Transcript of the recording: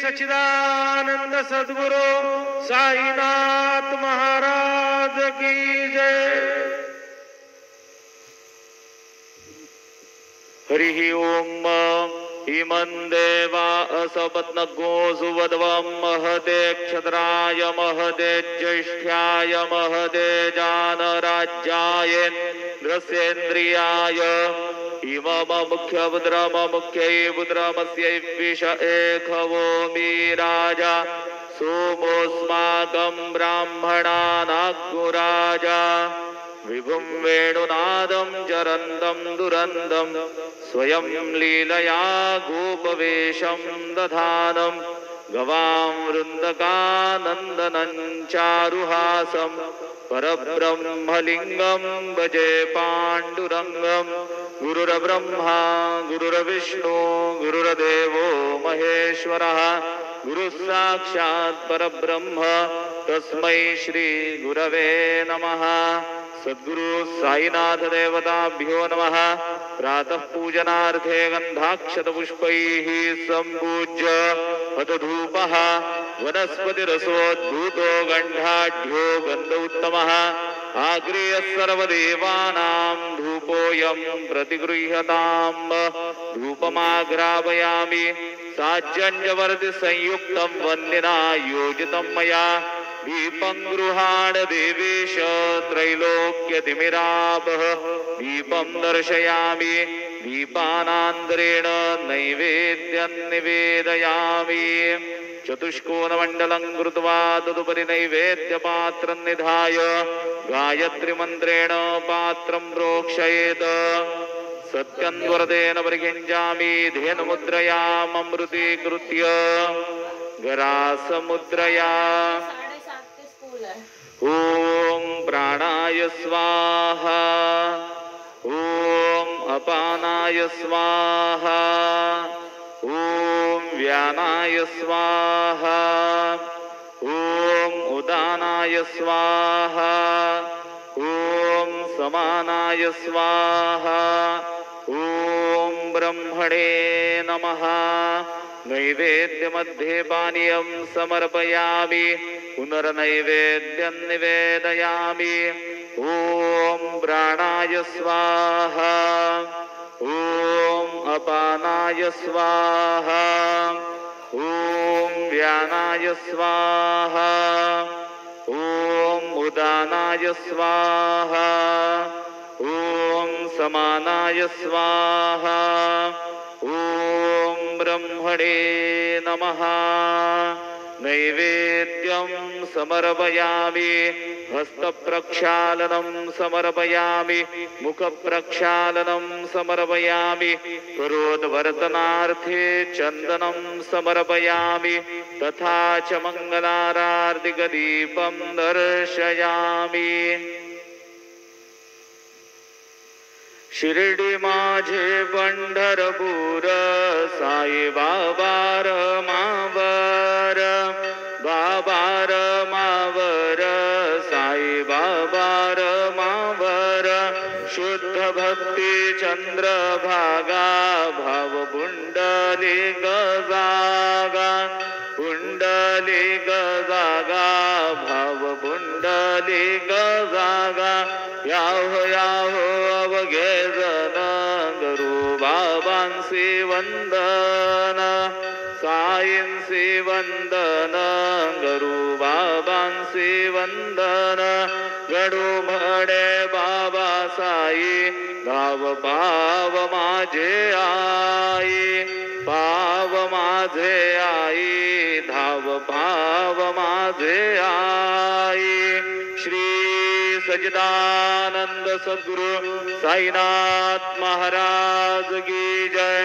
सच्चिदानंद सद्गुरु साईनाथ महाराज की जय। हरि ओम। इमं देवा असपत्नगो सुवध्वं महते क्षत्राय महते ज्येष्ठ्याय महते जानराज्याय द्रस्येन्द्रियाय इमम मुख्यपुत्रम मुख्यै पुत्रमस्यै विष एखवोमि राजा सोमोऽस्माकं ब्राह्मणानाग्निराजा विभुं वेणुनादं जरन्तं दुरन्दं स्वयं लीलया गोपवेशं दधानं गवां वृन्दकानन्दनं चारुहासं परब्रह्मलिङ्गं भजे पाण्डुरङ्गं। गुरुर्ब्रह्मा गुरुर्विष्णु गुरुर्देवो महेश्वरः गुरुः साक्षात् परब्रह्म तस्मै श्री गुरवे नमः। सद्गुरु साईनाथ देवताभ्यो नमः। प्रातः पूजनार्थे गन्धाक्षतपुष्पैः सम्पूज्य हतधूपः वनस्पतिरसोद्भूतो गन्धाढ्यो गन्ध उत्तमः आग्रेयः सर्वदेवानां धूपोऽयं प्रतिगृह्यताम्। धूपमाग्रापयामि साज्यञ्जवर्ति संयुक्तं वन्दिना योजितं मया दीपं गृहाण देवेश त्रैलोक्यतिमिरापः दीपं दर्शयामि दीपानान्तरेण नैवेद्यं निवेदयामि। चतुष्कोणमण्डलं कृत्वा तदुपरि नैवेद्यपात्रं निधाय गायत्रीमन्त्रेण पात्रं प्रोक्षयेत्। सत्यन्वरदेन परिगृह्णामि धेनुमुद्रयाममृतीकृत्य गरासमुद्रया। ओम प्राणाय स्वाहा ओम अपानाय स्वाहा ओम व्यानाय स्वाहा ओम उदानाय स्वाहा ओम समानाय स्वाहा ओम ब्रह्मणे नमः। नैवेद्यमध्ये पानीयं समर्पयामि पुनर्नैवेद्यं निवेदयामि। ओम प्राणाय स्वाहा ओम अपानाय स्वाहा ओम व्यानाय स्वाहा ओम उदानाय स्वाहा ओम समानाय स्वाहा ओम ब्रह्मणे नमः। नैवेद्यं समर्पयामि हस्तप्रक्षालनं समर्पयामि मुखप्रक्षालनं समर्पयामि करोद्वर्तनार्थे चन्दनं समर्पयामि तथा च मङ्गलारार्तिकदीपं दर्शयामि। शिर्डी माझे पंढरपूर साई बाबार मावर बाबार मावर साई बाबार मावर शुद्ध भक्ती चंद्रभागा भाव पुंडलिक जागा पुंडलिक जागा भाव पुंडलिक जागा याहो याहो अवघे जन गुरु बाबांसी वंदन साईंसी वंदन गुरु बाबांसी वंदन गडू म्हणे बाबा साई धाव पाव माझे आई पाव माझे आई धाव पाव माझे आई। श्री सच्चिदानंद सद्गुरु साईनाथ महाराज की जय।